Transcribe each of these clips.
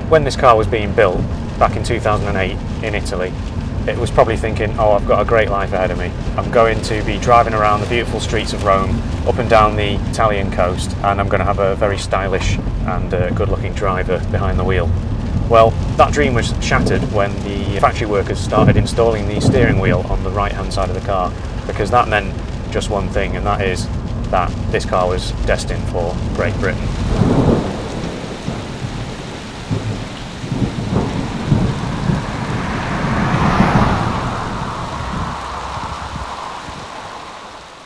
when this car was being built back in 2008 in Italy, it was probably thinking, oh, I've got a great life ahead of me. I'm going to be driving around the beautiful streets of Rome, up and down the Italian coast, and I'm going to have a very stylish and good-looking driver behind the wheel. Well, that dream was shattered when the factory workers started installing the steering wheel on the right-hand side of the car, because that meant just one thing, and that is that this car was destined for Great Britain.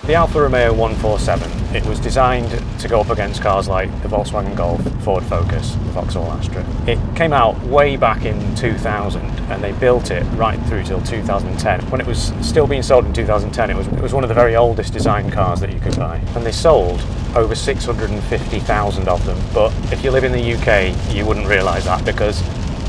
The Alfa Romeo 147, it was designed to go up against cars like the Volkswagen Golf, Ford Focus, the Vauxhall Astra. It came out way back in 2000 and they built it right through till 2010. When it was still being sold in 2010, it was one of the very oldest design cars that you could buy. And they sold over 650,000 of them, but if you live in the UK, you wouldn't realise that because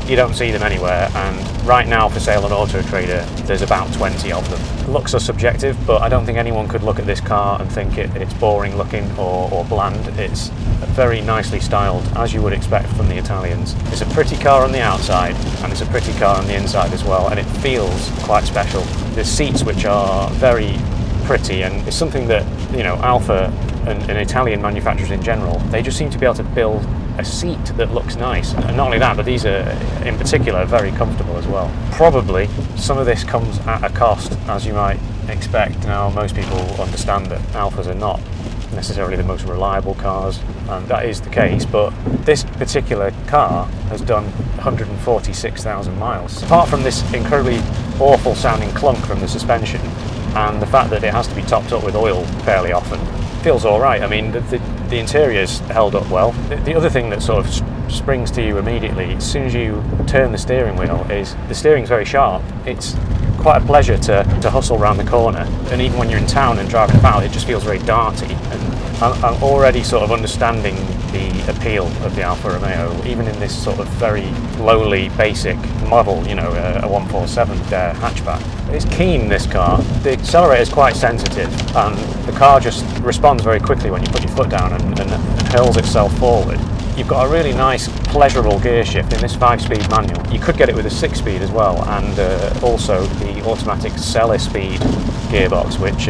you don't see them anywhere, and right now for sale on Auto Trader there's about 20 of them. Looks are subjective, but I don't think anyone could look at this car and think it's boring looking or bland. It's very nicely styled, as you would expect from the Italians. It's a pretty car on the outside and it's a pretty car on the inside as well, and it feels quite special. There's seats which are very pretty, and it's something that, you know, Alfa and Italian manufacturers in general, they just seem to be able to build a seat that looks nice. And not only that, but these are in particular very comfortable as well. Probably some of this comes at a cost, as you might expect. Now, most people understand that Alfas are not necessarily the most reliable cars, and that is the case, but this particular car has done 146,000 miles. Apart from this incredibly awful sounding clunk from the suspension and the fact that it has to be topped up with oil fairly often, feels all right. I mean, the interior's held up well. The other thing that sort of springs to you immediately as soon as you turn the steering wheel is the steering's very sharp. It's quite a pleasure to hustle around the corner, and even when you're in town and driving about, it just feels very darty. And I'm already sort of understanding the appeal of the Alfa Romeo, even in this sort of very lowly, basic model, you know, a 147 hatchback. It's keen, this car. The accelerator is quite sensitive, and the car just responds very quickly when you put your foot down and hurls itself forward. You've got a really nice, pleasurable gear shift in this 5-speed manual. You could get it with a 6-speed as well, and also the automatic cellar speed gearbox, which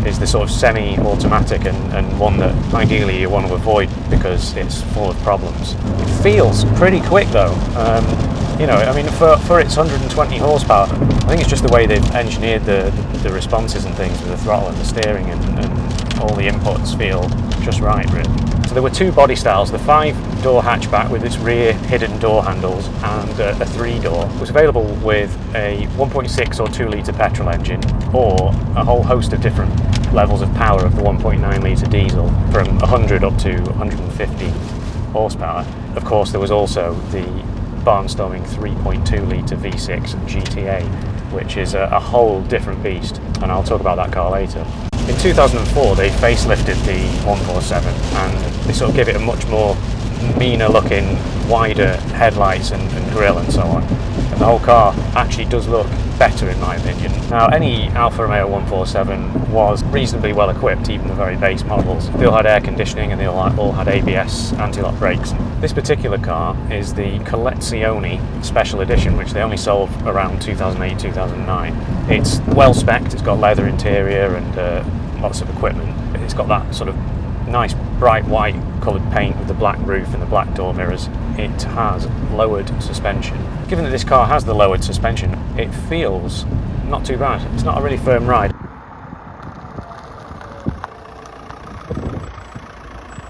is the sort of semi-automatic and one that ideally you want to avoid because it's full of problems. It feels pretty quick though. You know, I mean, for its 120 horsepower, I think it's just the way they've engineered the responses and things with the throttle and the steering and all the inputs feel just right, really. So there were two body styles: the 5-door hatchback with its rear hidden door handles, and a 3-door. It was available with a 1.6 or 2 litre petrol engine, or a whole host of different levels of power of the 1.9 litre diesel, from 100 up to 150 horsepower. Of course, there was also the barnstorming 3.2 litre V6 GTA, which is a whole different beast, and I'll talk about that car later. In 2004, they facelifted the 147 and they sort of gave it a much more meaner looking, wider headlights and grille and so on. And the whole car actually does look better in my opinion. Now, any Alfa Romeo 147 was reasonably well equipped, even the very base models. They all had air conditioning and they all had ABS anti-lock brakes. This particular car is the Collezione Special Edition, which they only sold around 2008-2009. It's well spec'd, it's got leather interior and lots of equipment. It's got that sort of nice bright white coloured paint with the black roof and the black door mirrors. It has lowered suspension. Given that this car has the lowered suspension, it feels not too bad. It's not a really firm ride.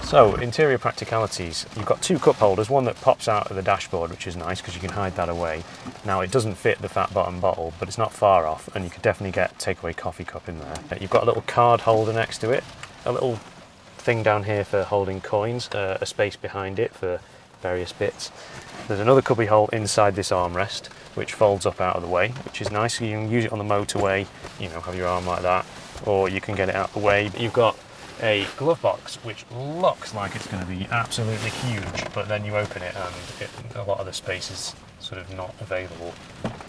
So, interior practicalities. You've got two cup holders, one that pops out of the dashboard, which is nice because you can hide that away. Now, it doesn't fit the fat bottom bottle, but it's not far off, and you could definitely get a takeaway coffee cup in there. You've got a little card holder next to it, a little thing down here for holding coins, a space behind it for various bits. There's another cubby hole inside this armrest, which folds up out of the way, which is nice. So you can use it on the motorway, you know, have your arm like that, or you can get it out of the way. You've got a glove box, which looks like it's going to be absolutely huge, but then you open it and a lot of the space is sort of not available.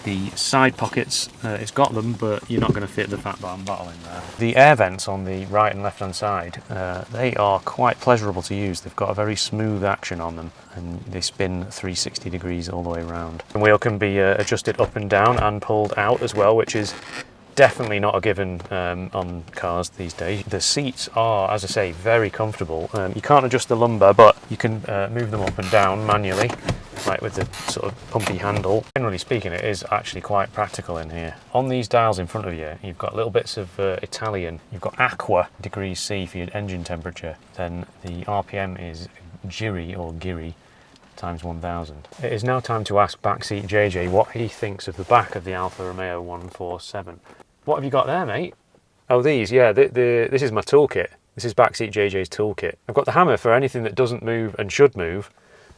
The side pockets, it's got them, but you're not going to fit the fat barn bottle in there. The air vents on the right and left hand side, they are quite pleasurable to use. They've got a very smooth action on them, and they spin 360 degrees all the way around. The wheel can be adjusted up and down and pulled out as well, which is definitely not a given on cars these days. The seats are, as I say, very comfortable. You can't adjust the lumbar, but you can move them up and down manually, like with the sort of pumpy handle. Generally speaking, it is actually quite practical in here. On these dials in front of you, you've got little bits of Italian. You've got aqua degrees C for your engine temperature. Then the RPM is giri or giri times 1000. It is now time to ask Backseat JJ what he thinks of the back of the Alfa Romeo 147. What have you got there, mate? Oh, these, yeah, this is my toolkit. This is Backseat JJ's toolkit. I've got the hammer for anything that doesn't move and should move,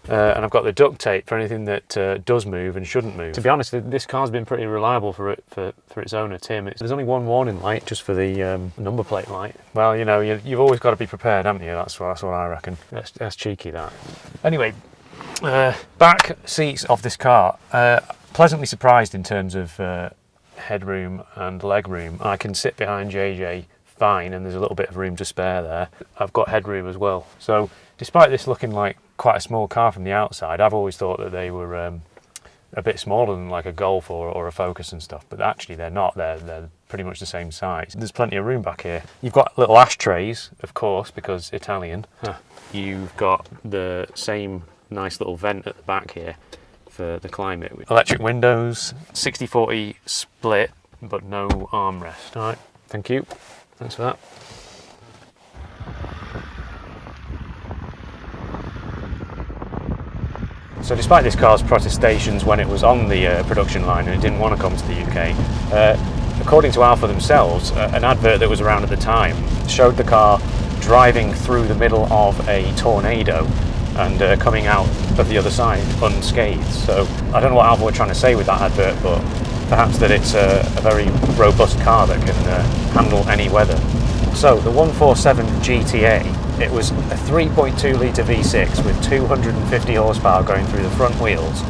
and I've got the duct tape for anything that does move and shouldn't move. To be honest, this car's been pretty reliable for its owner, Tim. There's only one warning light, just for the number plate light. Well, you know, you've always got to be prepared, haven't you? That's what I reckon. That's cheeky, that. Anyway, back seats of this car, pleasantly surprised in terms of headroom and legroom. I can sit behind JJ fine, and there's a little bit of room to spare there. I've got headroom as well. So despite this looking like quite a small car from the outside, I've always thought that they were a bit smaller than like a Golf or a Focus and stuff, but actually they're not. They're pretty much the same size. There's plenty of room back here. You've got little ashtrays, of course, because Italian. You've got the same nice little vent at the back here for the climate. Electric windows, 60/40 split, but no armrest. All right, thank you. Thanks for that. So despite this car's protestations when it was on the production line and it didn't want to come to the UK, according to Alfa themselves, an advert that was around at the time showed the car driving through the middle of a tornado and coming out of the other side unscathed. So I don't know what Alfa were trying to say with that advert, but perhaps that it's a very robust car that can handle any weather. So the 147 GTA, it was a 3.2 litre V6 with 250 horsepower going through the front wheels,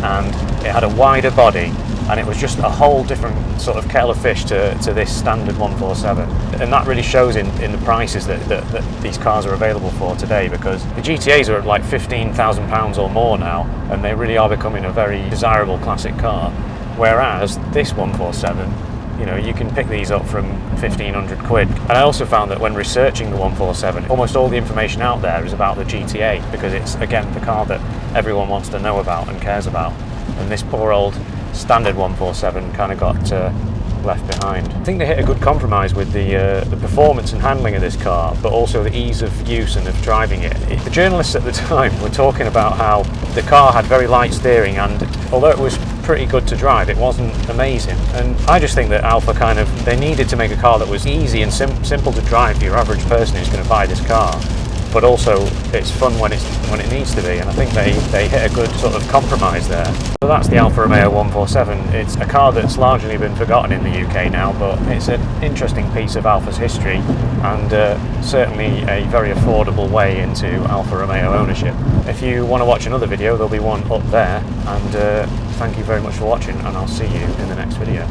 and it had a wider body, and it was just a whole different sort of kettle of fish to this standard 147. And that really shows in the prices that these cars are available for today, because the GTAs are at like £15,000 or more now, and they really are becoming a very desirable classic car. Whereas this 147, you know, you can pick these up from 1,500 quid. And I also found that when researching the 147, almost all the information out there is about the GTA, because it's, again, the car that everyone wants to know about and cares about. And this poor old standard 147 kind of got left behind. I think they hit a good compromise with the performance and handling of this car, but also the ease of use and of driving it. The journalists at the time were talking about how the car had very light steering, and although it was pretty good to drive, it wasn't amazing. And I just think that Alfa they needed to make a car that was easy and simple to drive for your average person who's going to buy this car, but also it's fun when it needs to be, and I think they hit a good sort of compromise there. So that's the Alfa Romeo 147. It's a car that's largely been forgotten in the UK now, but it's an interesting piece of Alfa's history, and certainly a very affordable way into Alfa Romeo ownership. If you want to watch another video, there'll be one up there, and thank you very much for watching, and I'll see you in the next video.